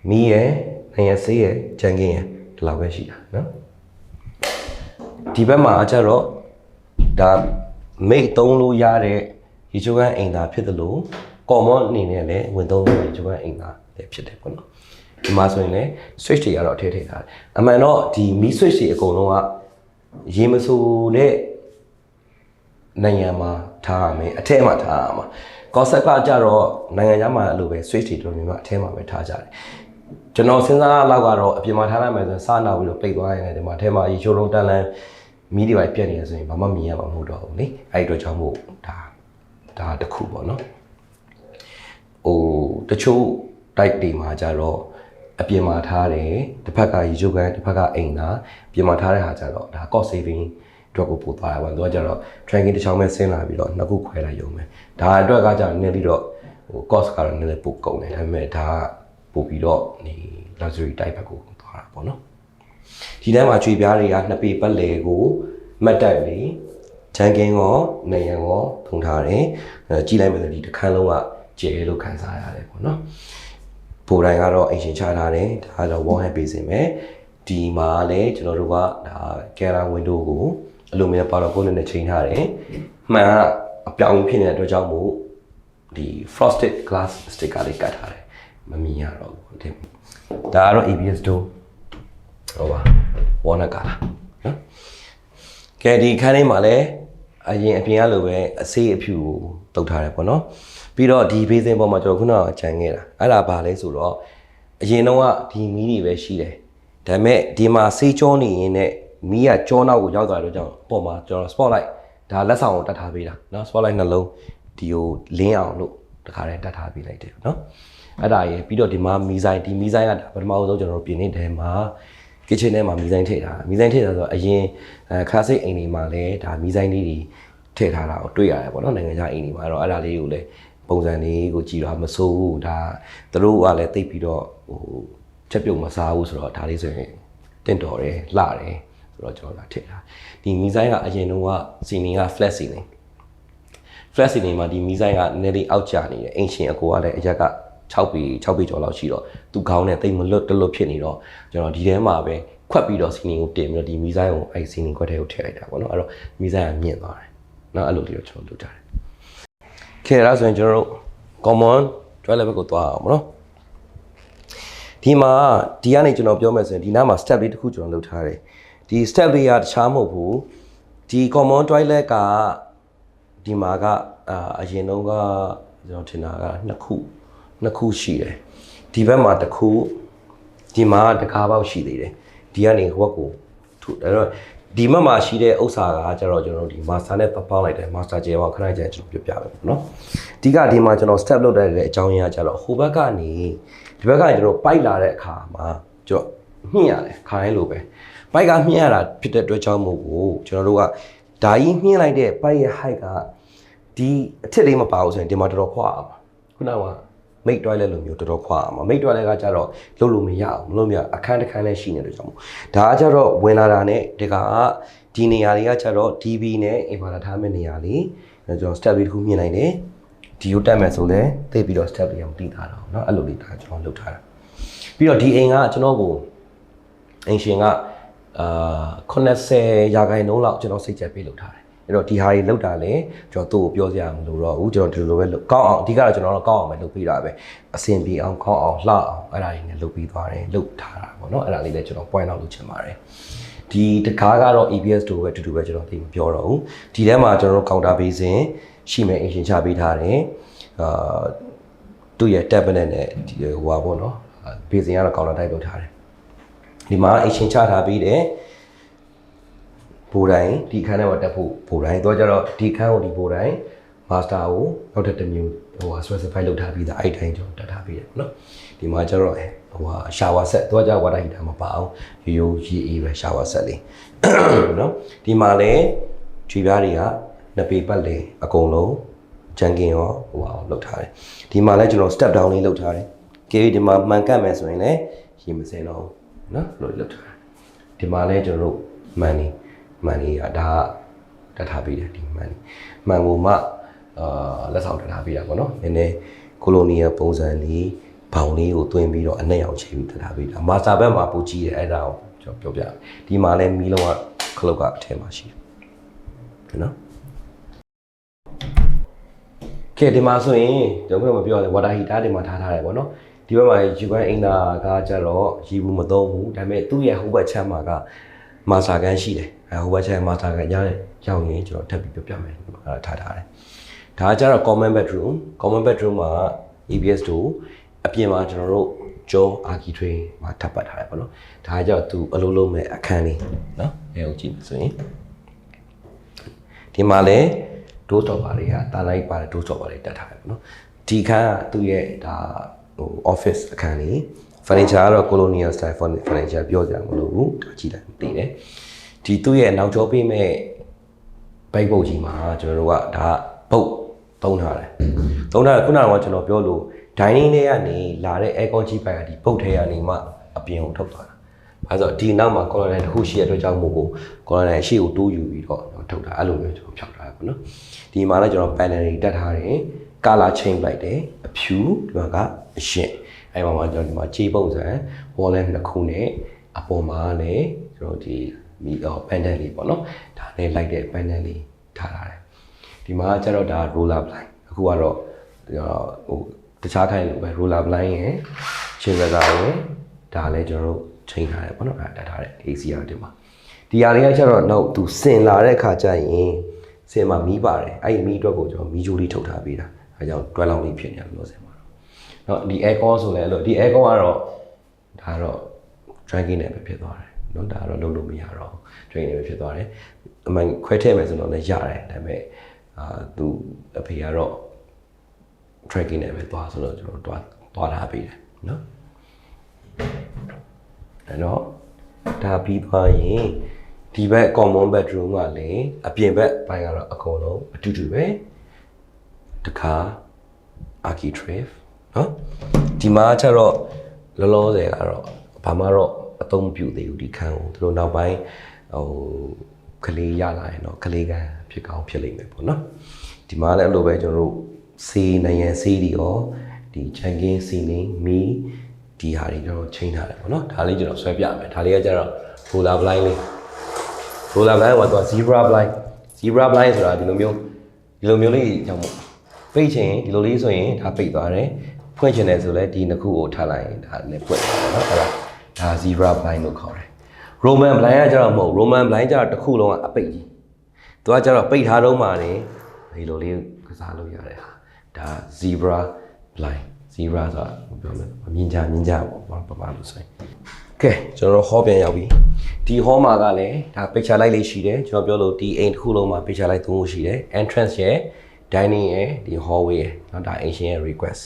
မီးရယ်နိုင်ရဆေးရယ်ဂျန်ကင်းရယ်ဒီလောက်ပဲရှိတာနော်ဒီဘက်မှာကြတော့ဒါမိတ်သုံးလို့ရတဲ့ရေချိုးကန်းအိမ်သာဖြစ်တယ်လို့ common အနေနဲ့လည်းဝင်သုံးလို့ရေချိုးကန်းအိမ်သာလည်းဖြစ်တယ်ပေါ့နော်ဒီမှာဆိုရင်လည်း switch တွေကတော့ထည့်ထားတယ်အမှန်တော့ဒီမီး switch တွေအကုန်လုံးကရေမဆိုတဲ့နိုင်ငံမှာထားရမယ်အထက်မှာထားရမှာ concept ကကြတော့နိုင်ငံခြားမှာအဲ့လိုပဲ switch တွေတော်တော်များများအထက်မှာပဲထားကြတယ်ကျွန်တော်စဉ်းစားလောက်ကတော့အပြင်မှာထားလိုက်မယ်ဆိုရင်စားနာပြီးတော့ပိတ်သွားရင်လည်းဒီမှာအထက်မှာရေချိုးလုံးတန်းလန်းမီးတွေပဲပြက်နေရဆိုရင်ဘာမှမြင်ရမှာမဟုတ်တော့ဘူးလေအဲ့ဒီတော့ကြောင့်မို့ဒါတစ်ခုပေါ့နော်ဟိုတချို့ type တွေမှာကြတော့အပြင်မှာထားတယ်တစ်ဖက်ကရေချိုးကန်တစ်ဖက်ကအိမ်သာပြင်မှာထားတဲ့ဟာကြတော့ဒါ cost saving အတွက်ကိုပို့သွားတာပေါ့သူကကြတော့ tracking တစ်ချောင်းပဲဆင်းလာပြီးတော့နှစ်ခုခွဲလိုက်ရုံပဲဒါအတွက်ကကြတော့နည်းပြီးတော့ဟို cost ကတော့နည်းနည်းပိုကုန်တယ်ဒါပေမဲ့ဒါကပို့ပြီးတော့ဒီ luxury type ဘက်ကိုသွားတာပေါ့နော်ဒီထဲမှာချွေပြားတွေကနှစ်ပေပတ်လေကိုမတ်တက်လေးဂျန်ကင်းရောနေရန်ရောထုံထားတယ်ကြည့်လိုက်မယ်ဆိုဒီတစ်ခန်းလုံးကကျဲလို့ခံစားရတယ်ပေါ့နော်ပိုတိုင်းကတော့အင်ရှင်ချထားတယ်ဒါကတော့ wall hang ပေးစင်မယ်ဒီမှာလည်းကျွန်တော်တို့ကဒါ camera window ကိုအလိုမျိုးပါတော့ကိုယ်နဲ့ချိန်ထားတယ်မှန်ကအပြောင်းဖြစ်နေတဲ့အတွက်ကြောင့်မို့ဒီ frosted glass sticker လေးကတ်ထားတယ်မမြင်ရတော့ဘူးတင်ဒါကတော့ ABS door ဟုတ်ပါဝါနကာလားနော်ကဲဒီခန်းလေးမှာလည်းအရင်အပြင်ကလိုပဲအဆေးအဖြူကိုတုတ်ထားတယ်ပေါ့နော်ပြီးတော့ဒီဘေးစင်းပေါ်မှာကျွန်တော်ခုနကခြံခဲ့တာအဲ့ဒါဘာလဲဆိုတော့အရင်တော့ကဒီမီးတွေပဲရှိတယ်ဒါပေမဲ့ဒီမှာဆေးကြောနေရင်နဲ့မီးကကြောနောက်ကိုရောက်သွားတဲ့ကြောင့်ပေါ်မှာကျွန်တော် spotlight ဒါလက်ဆောင်ကိုတတ်ထားပေးတာနော် spotlight နှလုံးဒီကိုလင်းအောင်လို့တခါတည်းတတ်ထားပေးလိုက်တယ်နော်အဲ့ဒါရေပြီးတော့ဒီမှာမီးဆိုင်ကဒါပထမဆုံးကျွန်တော်တို့ပြင်နေတယ်မှာ kitchen ထဲမှာမီးဆိုင်ထည့်ထားဆိုတော့အရင်classic အိမ်တွေမှာလည်းဒါမီးဆိုင်လေးတွေထည့်ထားတာကိုတွေ့ရတယ်ပေါ့နော်နိုင်ငံခြားအိမ်တွေမှာတော့အဲ့ဒါလေးကိုလည်းပုံစံလေးကိုကြည့်တော့မစိုးဘူးဒါသူတို့ကလည်းတိတ်ပြီးတော့ဟိုချက်ပြုတ်မစားဘူးဆိုတော့ဒါလေးဆိုရင်တင့်တော်တယ်လှတယ်ဆိုတော့ကျွန်တော်လာထည့်ထားဒီမီးဆိုင်ကအရင်တုန်းကစီနီက flat ceiling မှာဒီမီးဆိုင်ကနည်းနည်းလေးအောက်ကျနေတယ်အင်ရှင်အကိုကလည်းအရက်က6ပေကျော်လောက်ရှိတော့သူခေါင်းနဲ့တိတ်မလွတ်တလွတ်ဖြစ်နေတော့ကျွန်တော်ဒီထဲမှာပဲခွက်ပြီးတော့စီနီကိုတင်ပြီးတော့ဒီမီးဆိုင်ကိုအဲ့စီနီခွက်ထဲကိုထည့်လိုက်တာပေါ့နော်အဲ့တော့မီးဆိုင်ကမြင့်သွားတယ်နော်အဲ့လိုလေးတော့ကျွန်တော်လုပ်ကြတယ်ခဲအဲ့ဒါဆိုရင်ကျွန်တော်တို့ common toilet ဘက်ကိုသွားအောင်ပေါ့နော်ဒီမှာဒီကနေကျွန်တော်ပြောမယ်ဆိုရင်ဒီနားမှာ step လေးတစ်ခုကျွန်တော်လုပ်ထားတယ်ဒီ step လေးကတခြားမဟုတ်ဘူးဒီ common toilet ကဒီမှာကအရင်တော့ကကျွန်တော်ထင်တာကနှစ်ခုရှိတယ်ဒီဘက်မှာတစ်ခုဒီမှာတကားပေါက်ရှိသေးတယ်ဒီကနေဟိုဘက်ကိုထုအဲ့တော့ဒီဘက်မှာရှိတဲ့ဥစ္စာကကျတော့ကျွန်တော်တို့ဒီ master နဲ့ပေါက်လိုက်တယ် master ကျဲပေါက်ခဏကြာကျွန်တော်ပြပြမယ်ပေါ့နော်ဒီကဒီမှာကျွန်တော် step လုပ်တဲ့အကြောင်းရင်းကကျတော့ဟိုဘက်ကနေဒီဘက်ကကျွန်တော်ပိုက်လာတဲ့အခါမှာကျွန်တော်မြင့်ရတယ်ခိုင်းလို့ပဲပိုက်ကမြင့်ရတာဖြစ်တဲ့အတွက်ကြောင့်မို့ကိုကျွန်တော်တို့ကဓာကြီးမြင့်လိုက်တဲ့ပိုက်ရဲ့ height ကဒီအထစ်လေးမပါဘူးဆိုရင်ဒီမှာတော်တော်ခွာအောင်ခုနကမိတ်တွိုင်းလဲလိုမျိုးတော်တော်ခွာအောင်မိတ်တွိုင်းလဲကကြတော့လုပ်လို့မရအောင်မလုပ်ရအခန်းတစ်ခန်းလည်းရှိနေတယ်ကြောင့်မို့ဒါကကြတော့ဝင်လာတာနဲ့ဒီကဒီနေရာတွေကကြတော့ DB နဲ့ inverter ထားမယ့်နေရာလေး ကျွန်တော် step လေးတစ်ခုမြင်နိုင်တယ်ဒီကိုတက်မယ်ဆိုလဲသိပြီးတော့ step လေးအောင်သိထားတော့เนาะအဲ့လိုလေးဒါကျွန်တော်လုပ်ထားတာပြီးတော့ဒီအိမ်ကကျွန်တော်ကိုအင်ရှင်က80ရာခိုင်နှုန်းလောက်ကျွန်တော်စိတ်ကြက်ပေးလုပ်ထားတယ်အဲ့တော့ဒီဟာတွေလုပ်တာလဲကျွန်တော်သူ့ကိုပြောစရာမလိုတော့ဘူးကျွန်တော်ဒီလိုပဲကောင်းအောင်အဓိကတော့ကျွန်တော်တို့ကောင်းအောင်ပဲလုပ်ပေးတာပဲအဆင်ပြေအောင်ကောင်းအောင်လှအောင်အဲ့ဒါတွေနဲ့လုပ်ပြီးသွားတယ်လုပ်ထားတာပေါ့နော်အဲ့ဒါလေးလည်းကျွန်တော် point out လုပ်ချင်ပါတယ်ဒီတကားကတော့ EBS တို့ပဲအတူတူပဲကျွန်တော်သိမပြောတော့ဘူးဒီထဲမှာကျွန်တော်တို့ counter basing ရှိမယ်အင်ရှင်ချပေးထားတယ်သူ့ရဲ့ tablet နဲ့ဒီဟိုပါပေါ့နော် basing ကတော့ counter type လုပ်ထားတယ်ဒီမှာအင်ရှင်ချထားပြီးတယ်ဘိုးတိုင်းဒီခန်းထဲမှာတက်ဖို့ဘိုးတိုင်းတော့ကျတော့ဒီခန်းကိုဒီဘိုးတိုင်း master ကိုနောက်တစ်မျိုးဟို specify လုပ်ထားပြီးသားအဲ့တိုင်းကျွန်တော်တက်ထားပြီးတယ်နော်ဒီမှာကျတော့ဟို shower set တော့ကျ water heater မပါအောင်ရိုးရေးအေးပဲ shower set လေးနော်ဒီမှာလည်းခြေပြားတွေကနှစ်ပေပတ်လေအကုန်လုံးဂျန်ကင်ရောဟိုအောင်လုပ်ထားတယ်ဒီမှာလည်းကျွန်တော် step down လေးလုပ်ထားတယ်ကေဒီမှာမှန်ကတ်မယ်ဆိုရင်လည်းရေမစင်တော့ဘူးနော်လို့လုပ်ထားတယ်ဒီမှာလည်းကျွန်တော်တို့မှန်နေရဒါတက်ထားပေးတယ်ဒီမှန်ကိုမှလက်ဆောင်တက်ထားပေးတာပေါ့နော်နည်းနည်းကိုလိုနီယာပုံစံလေးဘောင်လေးကိုတွင်းပြီးတော့အနက်အောင်ချိန်ပြီးတက်ထားပေးတာမာစာဘက်မှာပိုကြီးတယ်အဲ့ဒါကိုကျွန်တော်ပြောပြဒီမှာလည်းမီးလုံးကခလုတ်ကအထက်မှာရှိတယ်နော်ကဲဒီမှာဆိုရင်ကျွန်တော်မပြောလဲ water heater ဒီမှာထားတယ်ပေါ့နော်ဒီဘက်မှာယူကန်အင်တာကကြတော့ရီဘူးမသုံးဘူးဒါပေမဲ့သူ့ရဲ့ဟိုဘက်ချမ်းမှာကမာစာကန်ရှိတယ်ဟိုဘက်ချမ်းမာစာကန်ရောက်ရင်ကျွန်တော်ထပ်ပြီးပြောပြမယ်ထားတယ်ဒါကြတော့ common bedroom မှာ EBS တို့အပြင်မှာကျွန်တော်တို့ကျော် archi tray မှာထပ်ပတ်ထားတယ်ပေါ့နော်ဒါကြောင့်သူအလုံးလုံးမဲ့အခန်းလေးနော်အဲကိုကြည့်ဆိုရင်ဒီမှာလည်း door stopper တွေကတာလိုက်ပါတယ် door stopper တွေတက်ထားတယ်ပေါ့နော်ဒီခန်းကသူ့ရဲ့ဒါဟို office အခန်းလေး furniture ကတော့ colonial style furniture ပြောကြမလို့ဘူးဒါကြည့်လိုက်သိတယ်ဒီသူ့ရဲ့နောက်ကျောပေးမဲ့ဘိုက်ပုတ်ကြီးမှာကျွန်တော်တို့ကဒါပုတ်သုံးထားတယ်ခုနကကျွန်တော်ပြောလို့ dining ထဲကနေလာတဲ့ aircon ကြီးပိုက်ကဒီပုတ်ထဲကနေမှအပြင်ကိုထုတ်သွားတာ။အဲဆိုဒီနောက်မှာ color line တစ်ခုရှိတဲ့အတွက်ကြောင့်မို့ကို color line အရှိကိုတိုးယူပြီးတော့ထုတ်တာအဲ့လိုမျိုးကျွန်တော်ဖြောက်ထားရပါတော့။ဒီမှာလည်းကျွန်တော် panel တွေတက်ထားတယ်။ color change လိုက်တယ်။အဖြူဒီမှာကအရှင်း။အဲ့မှာကျွန်တော်ဒီမှာကြေးပုံစံ wall lamp တစ်ခုနဲ့အပေါ်မှာလည်းကျွန်တော်ဒီမီpanel လေးပေါ့နော်။ဒါနဲ့လိုက်တဲ့ panel လေးထားထားတယ်။ဒီမှာကျတော့ဒါ roller blind အခုကတော့ဟိုတခြားခိုင်းလို့ပဲ roller blind ရယ်ချင်းစကားရယ်ဒါလည်းကျွန်တော်တို့ချိန်ထားတယ်ပေါ့နော်တက်ထားတယ် ACR တင်မှာဒီဟာလေးကကျတော့နောက်သူစင်လာတဲ့ခါကျရင်စင်မှာမီးပါတယ်အဲ့ဒီမီးအတွက်ကိုကျွန်တော်မီးကြိုးလေးထုတ်ထားပေးတာအဲကြောင့်တွဲလောင်းလေးဖြစ်နေတယ်လို့စင်မှာတော့เนาะဒီ aircon ဆိုလည်းအဲ့လိုဒီ aircon ကတော့ဒါတော့ drinking နဲ့ပဲဖြစ်သွားတယ်เนาะဒါကတော့လုံးလို့မရတော့ drinking နဲ့ပဲဖြစ်သွားတယ်အမှန်ခွဲထည့်မယ်ဆိုတော့လည်းရတယ်ဒါပေမဲ့သူအဖေကတော့ tracking နဲ့ပဲသွားဆိုတော့ကျွန်တော်သွားထားပေးတယ်เนาะအဲ့တော့ဒါပြီးသွားရင်ဒီဘက် common bedroom ကလည်းအပြင်ဘက်ပိုင်းကတော့အကုန်လုံးအတူတူပဲတခါ archi tray เนาะဒီမှာကျတော့လောလောဆယ်ကတော့ဘာမှတော့အသုံးမပြုသေးဘူးဒီခန်းကိုသူတို့နောက်ပိုင်းဟိုကလေးရလာရင်တော့ကလေးကဖြစ်ကောင်းဖြစ်လိမ့်မယ်ပေါ့เนาะဒီမှာလည်းအဲ့လိုပဲကျွန်တော်တို့စီနိုင်ရန်စီဒီရောဒီချန်ကင်းစီနေမီဒီဟာတွေကျွန်တော်ချိန်ထားတယ်ပေါ့နော်ဒါလေးကျွန်တော်ဆွဲပြမယ်ဒါလေးကကျတော့ roller blind လေး roller blind ကတော့ zebra blind ဆိုတာဒီလိုမျိုးလေးကြောင့်ပိတ်ချင်ဒီလိုလေးဆိုရင်ဒါပိတ်သွားတယ်ဖွင့်ချင်တယ်ဆိုလဲဒီနှစ်ခုကိုထားလိုက်ရင်ဒါလည်းပွင့်တယ်ပေါ့နော်အဲ့ဒါ zebra blind လို့ခေါ်တယ် roman blind ကကျတော့မဟုတ် roman blind ကျတော့တစ်ခုလုံးကအပိတ်ကြီးသူကကျတော့ပိတ်ထားတော့မှနေဒီလိုလေးကစားလို့ရတယ်ဟာဒါ zebra blind zebra ဆိုတာပြောမယ်မြင်ကြပေါ့ပပလို့ဆိုရင်ကဲကျွန်တော် hall ပြန်ရောက်ပြီဒီ hall မှာကလည်းဒါ picture light လေးရှိတယ်ကျွန်တော်ပြောလို့ဒီအိမ်တစ်ခုလုံးမှာ picture light သုံးခုရှိတယ် entrance ရယ် dining ရယ်ဒီ hallway ရယ်เนาะဒါ ancient ရဲ့ request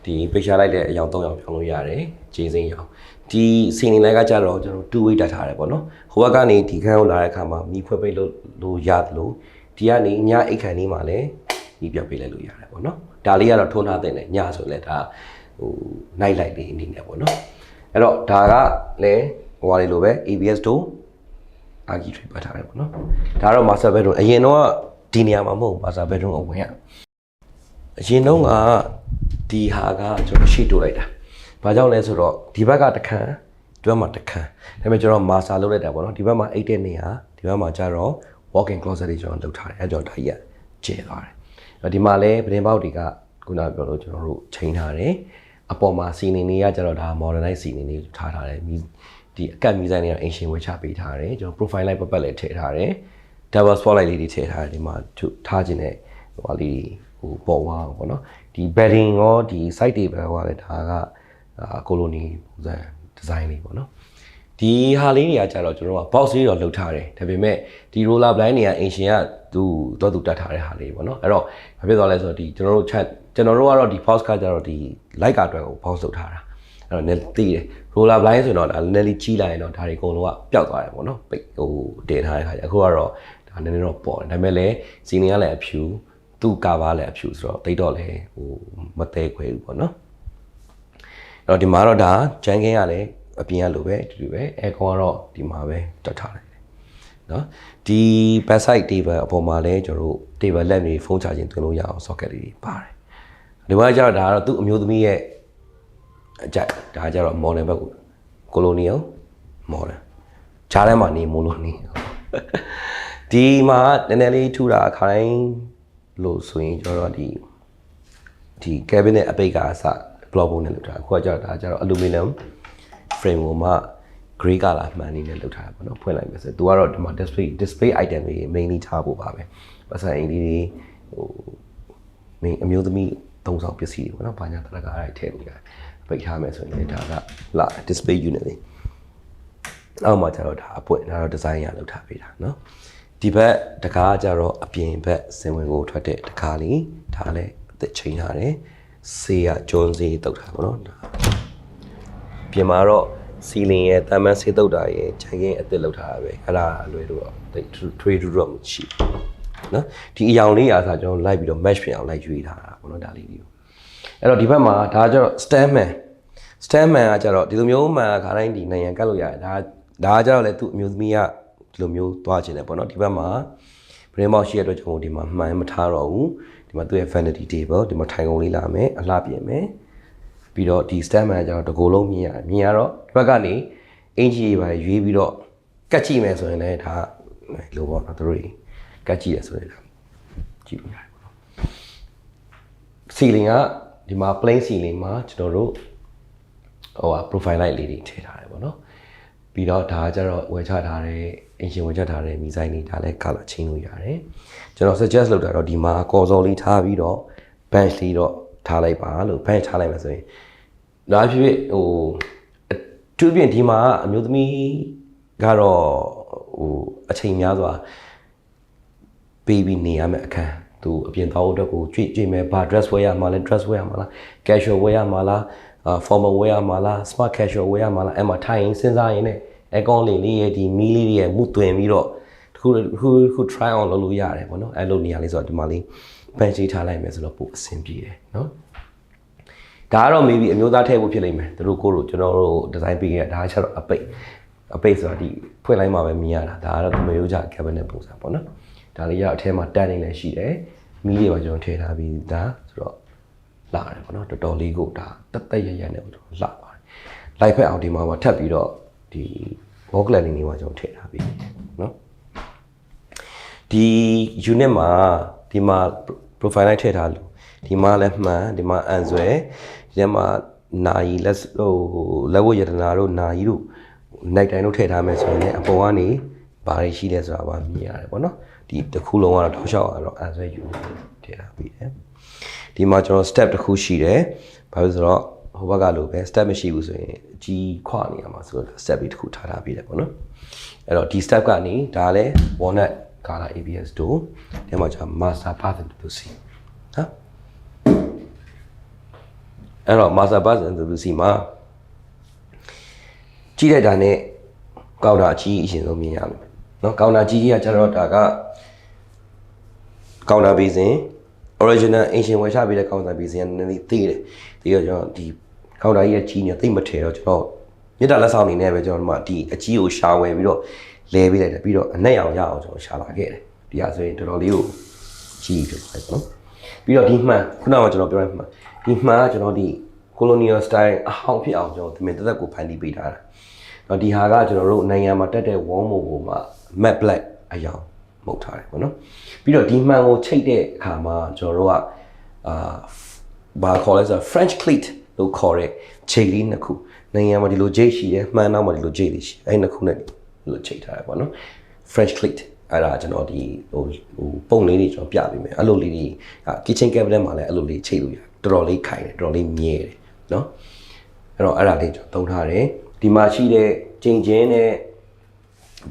ဒီ picture light တဲ့အယောင်3ယောင်ပြောင်းလို့ရတယ်ဂျင်းစင်းရောင်ဒီ scene လိုက်ကကြတော့ကျွန်တော် two way တက်ထားတယ်ပေါ့နော်ဟိုဘက်ကနေဒီခန်းကိုလာတဲ့အခါမှာမီးဖွက်ပိတ်လို့ရတယ်လို့ဒီကနေညအိတ်ခန်းလေးမှာလည်းဒီပြပေးလိုက်လို့ရတယ်ပေါ့နော်ဒါလေးကတော့ထုံးထားတဲ့ညဆိုလဲဒါဟို night light လေးအနေနဲ့ပေါ့နော်အဲ့တော့ဒါကလည်းဟိုဟာလေးလိုပဲ ABS တို့ archi tray ပတ်ထားတယ်ပေါ့နော်ဒါတော့ master bedroom အရင်တော့ ဒီနေရာမှာမဟုတ် master bedroom ကိုဝင်ရအရင်တော့ကဒီဟာကကျွန်တော်ရှိတိုးလိုက်တာဘာကြောင့်လဲဆိုတော့ဒီဘက်ကတစ်ခန်းဒီဘက်မှာတစ်ခန်းဒါပေမဲ့ကျွန်တော် master လုပ်လိုက်တာပေါ့နော်ဒီဘက်မှာအိတ်တဲ့နေရာဒီဘက်မှာကျတော့ walk-in closet တွေကျွန်တော်လုပ်ထားတယ်အဲကြောင့်ဒါကြီးကကျဲသွားတယ်ဒီမှာလည်းပရင်ပေါက်တွေကခုနပြောလို့ကျွန်တော်တို့ချိန်ထားတယ်အပေါ်မှာစီနေနေရကျတော့ဒါ modernize စီနေနေထားတယ်ဒီအကတ်မီဇိုင်းတွေကအင်ရှင်ဝေချပေးထားတယ်ကျွန်တော် profile light ပတ်လည်းထည့်ထားတယ် double spotlight လေးတွေထည့်ထားတယ်ဒီမှာထားခြင်းနဲ့ဟိုလေးဟိုပေါ်သွားအောင်ပေါ့နော်ဒီ bedding ရောဒီ side table ရောလည်းဒါကကိုလိုနီပုံစံ design လေးပေါ့နော်ဒီဟာလေးတွေကကြတော့ကျွန်တော်က box လေးတော့လှုပ်ထားတယ်ဒါပေမဲ့ဒီ roller blind တွေကအင်ရှင်ကသူတတ်ထားတဲ့ဟာလေးပေါ့နော်အဲ့တော့ဘာဖြစ်သွားလဲဆိုတော့ဒီကျွန်တော်တို့ကတော့ဒီ box ကကြတော့ဒီ light ကအတွက်ကို box လုပ်ထားတာအဲ့တော့နည်းသိတယ် roller blind ဆိုတော့ဒါနည်းလေးကြီးလိုက်ရင်တော့ဒါတွေအကုန်လုံးကပျောက်သွားတယ်ပေါ့နော်ပိတ်ဟိုတင်ထားတဲ့ခါကျအခုကတော့ဒါနည်းနည်းတော့ပေါ်တယ်ဒါပေမဲ့လည်းစီနီကလည်းအဖြူသူ့ကာဘာလည်းအဖြူဆိုတော့တိတ်တော့လည်းဟိုမသေးခွဲဘူးပေါ့နော်အဲ့တော့ဒီမှာတော့ဒါဂျန်ကင်းကလည်းအပြင်ကလိုပဲတူတူပဲအဲကွန်ကတော့ဒီမှာပဲတက်ထားလိုက်တယ်နော်ဒီ back side table အပေါ်မှာလည်းကျွန်တော်တို့ table lamp တွေဖုန်းချခြင်းသွင်းလို့ရအောင် socket လေးပါတယ်ဒီဘက်ကျတော့ဒါကတော့သူ့အမျိုးသမီးရဲ့အကြိုက်ဒါကျတော့ modern ဘက်ကို colonial modern ဂျားထဲမှာနေမို့လို့နေဒီမှာနည်းနည်းလေးထူတာခါတိုင်းလို့ဆိုရင်ကျွန်တော်တို့ဒီ cabinet အပိတ်ကအစ block ပုံနဲ့လုပ်ထားအခုကကျတော့ဒါကျတော့ aluminum frame ကိုမှ gray color မှန်နေနဲ့လုပ်ထားတာပေါ့နော်ဖွင့်လိုက်မယ်ဆိုသူကတော့ဒီမှာ display item တွေ mainly ထားဖို့ပါပဲပတ်စံအိမ်လေးတွေဟို main အမျိုးသမီးသုံးဆောင်ပစ္စည်းတွေပေါ့နော်ဘာညာတရကအဲ့ထည့်လို့ရတယ်ပိတ်ထားမယ်ဆိုရင်ဒါကလာ display unit လေးအောက်မှာကျတော့ဒါအပွင့်ဒါတော့ design ရလုပ်ထားပေးတာเนาะဒီဘက်တကားကျတော့အပြင်ဘက်စင်ဝင်ကိုထွက်တဲ့တကားလေးဒါလည်းအသက်ချိန်ထားတယ်ဆေးကကျွန်းဆေးတုတ်ထားပါတော့ပြင်မှာတော့စီလင်ရဲ့တာမန်ဆေးတုတ်တာရဲ့ခြံကင်းအသက်လောက်ထားတာပဲအဲ့ဒါအလွယ်တော့ trade တော့မရှိเนาะဒီအယောင်လေးအားဆိုကျွန်တော်လိုက်ပြီးတော့ match ဖြစ်အောင်လိုက်ရွေးထားတာပေါ့နော်ဒါလေးတွေကိုအဲ့တော့ဒီဘက်မှာဒါကျတော့ stand man ကကျတော့ဒီလိုမျိုးမှခါတိုင်းဒီနိုင်ငံကတ်လို့ရတယ်ဒါကကျတော့လေသူ့အမျိုးသမီးကဒီလိုမျိုးသွားခြင်းတယ်ပေါ့နော်ဒီဘက်မှာ brain box ရှိရတဲ့အတွက်ကျွန်တော်ဒီမှာမှန်မထားတော့ဘူးဒီမှာသူ့ရဲ့ vanity table ဒီမှာထိုင်ကုန်လေးလာမယ်အလှပြင်မယ်ပြီးတော့ဒီ stand man ကျတော့တကိုယ်လုံးမြင်ရတော့ဒီဘက်ကနေအင်ဂျီတွေပါရွေးပြီးတော့ကတ်ကြည့်မယ်ဆိုရင်လည်းဒါလိုပေါ့နော်သူတို့ကတ်ကြည့်ရဆိုရင်ကြည့်လို့ရတယ်ပေါ့နော် ceiling ကဒီမှာ plain ceiling မှာကျွန်တော်တို့ဟို profile light လေးတွေထည့်ထားတယ်ပေါ့နော်ပြီးတော့ဒါကျတော့ဝယ်ချထားတဲ့အင်ရှင်ဝယ်ချထားတဲ့မီဇိုင်းလေးဒါလည်း color ချင်းလို့ရတယ်ကျွန်တော် suggest လုပ်တာတော့ဒီမှာကော်စော်လေးထားပြီးတော့ bench လေးတော့ထားလိုက်ပါလို့ bench ထားလိုက်မယ်ဆိုရင်ဒါဖြစ်ဖြစ်ဟိုသူ့ပြင်ဒီမှာအမျိုးသမီးကတော့ဟိုအချိန်များစွာပေးပြီးနေရမယ့်အခန်းသူအပြင်သွားဖို့အတွက်ကိုကြွေမယ်ဘာ dress wear ရမှာလဲ dress wear ရမှာလား casual wear ရမှာလား formal wear ရမှာလား smart casual wear ရမှာလားအဲ့မှာထိုင်ရင်စဉ်းစားရင်လည်းအကောင့်လေးရဲ့ဒီမီးလေးတွေရဲ့မှုသွင်းပြီးတော့ခု try on လုပ်လို့ရတယ်ပေါ့နော်အဲ့လိုနေရာလေးဆိုတော့ဒီမှာလေး bench ထားလိုက်မယ်ဆိုတော့ပိုအဆင်ပြေတယ်နော်ဒါကတော့ maybe အမျိုးသားထည့်ဖို့ဖြစ်လိမ့်မယ်သူတို့ကိုကျွန်တော်တို့ design ပေးခဲ့တာဒါကျတော့အပိတ်ဆိုတာဒီဖွင့်လိုက်မှပဲမြင်ရတာဒါကတော့သူမရိုးကြ cabinet ပုံစံပေါ့နော်ဒါလေးရအထဲမှာတန်းနေလည်းရှိတယ်မီးတွေပါကျွန်တော်ထည့်ထားပြီးဒါဆိုတော့လာတယ်ပေါ့နော်တော်တော်လေးကိုဒါတက်ရနဲ့ပေါ့လှပါတယ်လိုက်ဖက်အောင်ဒီမှာထပ်ပြီးတော့ဒီ wall cladding တွေပါကျွန်တော်ထည့်ထားပြီးနော်ဒီ unit မှာဒီမှာ profile light ထည့်ထားလို့ဒီမှာလည်းမှန်ဒီမှာအန်ဆွဲဒီမှာနာယီလက်ဝတ်ရတနာတို့နာယီတို့နိုင်တိုင်းတို့ထည့်ထားမယ်ဆိုရင်လည်းအပေါ်ကနေဘာတွေရှိလဲဆိုတာပါမြင်ရတယ်ပေါ့နော်ဒီတစ်ခုလုံးကတော့ထောက်လျှောက်ကတော့အန်ဆွဲယူထည့်ထားပြီးတယ်ဒီမှာကျွန်တော် step တစ်ခုရှိတယ်ဘာလို့ဆိုတော့ဟိုဘက်ကလိုပဲ step မရှိဘူးဆိုရင်အကြီးခွနေရမှာဆိုတော့ step ပြီးတစ်ခုထားပြီးတယ်ပေါ့နော်အဲ့တော့ဒီ step ကနေဒါလည်း walnut color ABS door ဒီမှာကျွန်တော် master bath လို့စီနော်အဲ့တော့ master bath လို့စီမှာကြည့်လိုက်တာနဲ့ကောက်တာအကြီးအရင်ဆုံးမြင်ရမယ်နော်ကောက်တာကြီးကကျတော့ဒါကကောက်တာပေးစဉ် original ancient ဝယ်ချပေးတဲ့ကောက်တာပေးစဉ်ကနည်းနည်းသေးတယ်ဒီတော့ကျွန်တော်ဒီကောက်တာကြီးရဲ့ကြီးနေသိမ့်မထဲတော့ကျွန်တော်မြစ်တာလက်ဆောင်နေနဲ့ပဲကျွန်တော်တို့မှဒီအကြီးကိုရှာဝယ်ပြီးတော့လဲပေးလိုက်တယ်ပြီးတော့အနက်ရောင်ရအောင်ကျွန်တော်ရှာလာခဲ့တယ်ဒီဟာဆိုရင်တော်တော်လေးကို ကြီးဖြစ်တယ်ပေါ့နော်ပြီးတော့ဒီမှန်ခုနကကျွန်တော်ပြောရမှာဒီမှန်ကကျွန်တော်ဒီ colonial style အဟောင်းဖြစ်အောင်ကျွန်တော်သမင်တက်ကိုဖန်တီးပေးထားတာတော့ဒီဟာကကျွန်တော်တို့နိုင်ငံမှာတက်တဲ့ wall မို့ကိုမှ matte black အယောင်မှုတ်ထားတယ်ပေါ့နော်ပြီးတော့ဒီမှန်ကိုချိတ်တဲ့အခါမှာကျွန်တော်တို့ကဘာခေါ်လဲဆိုတော့ French cleat လို့ခေါ်တဲ့ခြေလေးနှစ်ခုနိုင်ငံမှာဒီလိုခြေရှိတယ်မှန်နောက်မှာဒီလိုခြေလေးရှိအဲ့နှစ်ခုနဲ့လို့ချိတ်ထားတယ်ပေါ့နော် French cleat အဲ့ဒါကျွန်တော်ဒီဟိုပုံလေးတွေကျွန်တော်ပြပေးမယ်အဲ့လိုလေးတွေ kitchen cabinet မှာလည်းအဲ့လိုလေးချိတ်လို့ရတော်တော်လေးခိုင်တယ်တော်တော်လေးမြဲတယ်နော်အဲ့တော့အဲ့ဒါလေးကျွန်တော်သုံးထားတယ်ဒီမှာရှိတဲ့ကျင်ချင်းနဲ့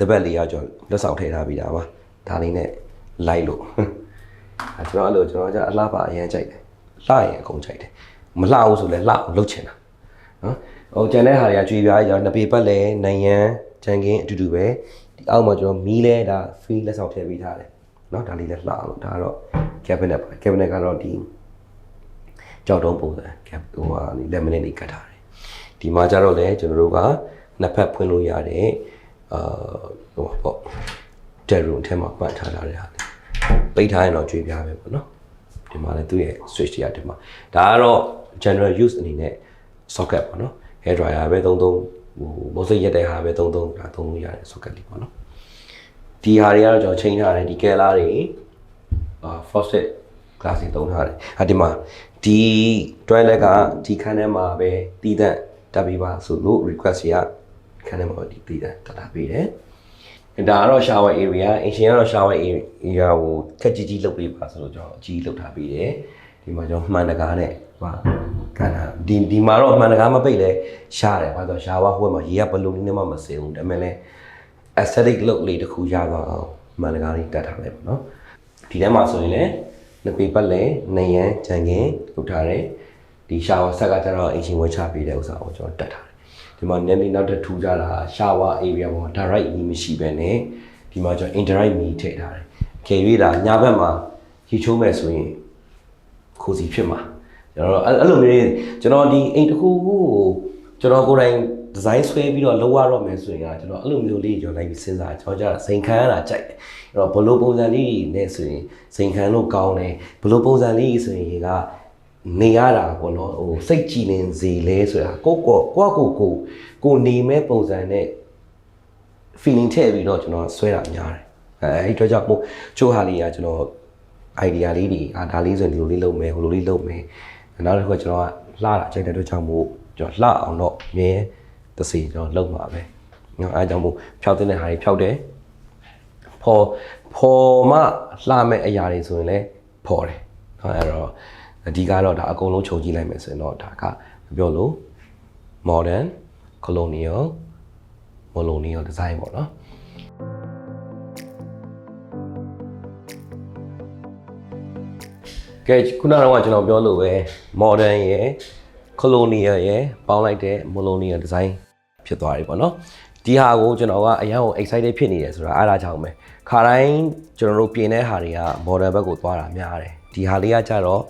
တပတ်လေးကကျွန်တော်လက်ဆောင်ထည့်ထားပြီးတာပါဒါလေးနဲ့လိုက်လို့ကျွန်တော်အဲ့လိုကျွန်တော်ကအလှပါအရင်ကြိုက်တယ်လှရင်အကုန်ကြိုက်တယ်မလှဘူးဆိုလဲလှအောင်လုပ်ချင်တာနော်ဟိုကျန်တဲ့ဟာတွေကကြွေပြားကျွန်တော်နှစ်ပေပတ်လဲနိုင်ရန်ဂျန်ကင်းအတူတူပဲဒီအောက်မှာကျွန်တော်မီးလဲဒါ free လက်ဆောင်ထည့်ပေးထားတယ်နော်ဒါလေးလည်းလှအောင်ဒါကတော့ cabinet ပါ cabinet ကတော့ဒီကြောက်တုံးပုံစံဟိုဟာလက်မလင်းလေးကတ်ထားတယ်ဒီမှာကျတော့လေကျွန်တော်တို့ကနှစ်ဖက်ဖွင့်လို့ရတဲ့ဟိုပေါ့ တဲ့ room ထဲမှာပတ်ထားတာတွေဟာပိတ်ထားရင်တော့ကြွေးပြားပဲပေါ့နော်ဒီမှာလည်းသူ့ရဲ့ switch တွေကဒီမှာဒါကတော့ general use အနေနဲ့ socket ပေါ့နော် hair dryer ပဲသုံးဟိုမိုးစိတ်ရက်တဲ့ဟာပဲသုံးဒါသုံးလို့ရတယ် socket လေးပေါ့နော်ဒီဟာတွေကတော့ကျွန်တော်ချိန်ထားတယ်ဒီ color တွေfrosted glass တွေသုံးထားတယ်ဒီမှာဒီ toilet ကဒီခန်းထဲမှာပဲတည်တဲ့တက်ပြီးပါဆိုလို့ request ရခန်းထဲမှာဒီတည်တဲ့တက်တာပေးတယ်ဒါကတော့ shower area အင်ရှင်ကတော့ shower area ကိုခက်ကြီးလုပ်ပေးပါဆိုလို့ကျွန်တော်အကြီးလုပ်ထားပေးတယ်ဒီမှာကျွန်တော်မှန်တကားနဲ့ဟာကန်တာဒီမှာတော့မှန်တကားမပိတ်လဲရှားတယ်ဘာလို့ shower ဟိုမှာရေကဘလူးလေးနဲ့မှမစင်ဘူးဒါပေမဲ့လည်း aesthetic look လေးတစ်ခုရသွားအောင်မှန်တကားလေးတက်ထားလိုက်ပါနော်ဒီထဲမှာဆိုရင်လည်းနှစ်ပေပတ်လဲနေရန်ဂျန်ကင်းလုပ်ထားတယ်ဒီ shower set ကကျတော့အင်ရှင်ဝယ်ချပေးတဲ့ဥစ္စာကိုကျွန်တော်တက်ထားဒီမှာနည်းနည်းနောက်ထပ်ထူကြတာ shower area ပေါ်မှာ direct မီးမရှိဘဲနဲ့ဒီမှာကျွန်တော် indirect မီးထည့်ထားတယ်။ခေ၍လာညဘက်မှာရေချိုးမယ်ဆိုရင်ခိုးစီဖြစ်မှာကျွန်တော်အဲ့လိုမျိုးကျွန်တော်ဒီအိမ်တစ်ခုကိုကျွန်တော်ကိုယ်တိုင်ဒီဇိုင်းဆွဲပြီးတော့လုပ်ရတော့မယ်ဆိုရင်ကျွန်တော်အဲ့လိုမျိုးလေးကျွန်တော်လိုက်ပြီးစဉ်းစားကျွန်တော်ကြာစိန်ခံရတာကြိုက်တယ်။အဲ့တော့ဘလို့ပုံစံလေးနဲ့ဆိုရင်စိန်ခံလို့ကောင်းတယ်ဘလို့ပုံစံလေးဆိုရင်ကနေရတာပေါ့နော်ဟိုစိတ်ကြည်လင်စေလဲဆိုတာကိုနေမဲ့ပုံစံနဲ့ feeling ထည့်ပြီးတော့ကျွန်တော်ဆွဲတာများတယ်အဲ့အတွက်ကြောင့်မို့ချိုးဟာလေးကကျွန်တော် idea လေးတွေဒါလေးဆိုရင်ဒီလိုလေးလုပ်မယ်ဟိုလိုလေးလုပ်မယ်နောက်တစ်ခုကကျွန်တော်ကလှတာချိန်တဲ့အတွက်ကြောင့်မို့ကျွန်တော်လှအောင်တော့မြဲတစီကျွန်တော်လုပ်မှာပဲနော်အဲကြောင့်မို့ဖြောက်တဲ့ဟာတွေဖြောက်တယ်ဖော်မှလှမဲ့အရာတွေဆိုရင်လည်းဖော်တယ်နော်အဲ့တော့ဒီကတော့ဒါအကုန်လုံးခြုံကြည့်လိုက်မယ်ဆိုရင်တော့ဒါကပြောလို့ modern colonial design ပေါ့နော်ကဲခုနကတော့ကျွန်တော်ပြောလို့ပဲ modern ရယ် colonial ရယ်ပေါင်းလိုက်တဲ့ colonial design ဖြစ်သွားပြီပေါ့နော်ဒီဟာကိုကျွန်တော်ကအရင်က excited ဖြစ်နေတယ်ဆိုတာအားလားကြောင့်ပဲခါတိုင်းကျွန်တော်တို့ပြင်တဲ့ဟာတွေက modern ဘက်ကိုသွားတာများတယ်ဒီဟာလေးကကြတော့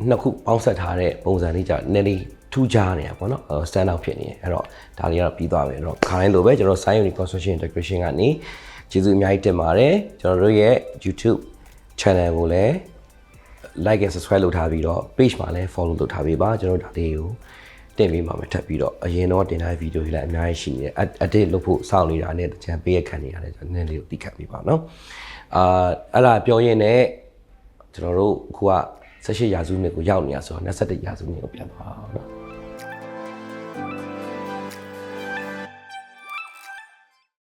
နှစ်ခုပေါင်းဆက်ထားတဲ့ပုံစံလေးကြနည်းနည်းထူးခြားနေတာပေါ့နော် stand out ဖြစ်နေတယ်အဲ့တော့ဒါလေးကတော့ပြီးသွားပြီအဲ့တော့ခါတိုင်းလိုပဲကျွန်တော် Sign Unique Construction Decoration ကနေကျေးဇူးအများကြီးတင်ပါတယ်ကျွန်တော်တို့ရဲ့ YouTube channel ကိုလည်း like and subscribe လုပ်ထားပြီးတော့ page မှာလည်း follow လုပ်ထားပေးပါကျွန်တော်ဒါလေးကိုတင်ပေးမှာပဲထပ်ပြီးတော့အရင်တော့တင်ထားတဲ့ video တွေလည်းအများကြီးရှိနေတယ် edit လုပ်ဖို့စောင့်နေတာနဲ့တကြံပေးရခံနေရတယ်ကျွန်တော်နည်းလေးကိုသိခံပေးပါနော်အဲ့ဒါပြောရင်းနဲ့ကျွန်တော်တို့အခုက18ရာစုနှစ်ကိုရောက်နေရဆိုတော့21ရာစုနှစ်ကိုပြန်သွားအောင်နော်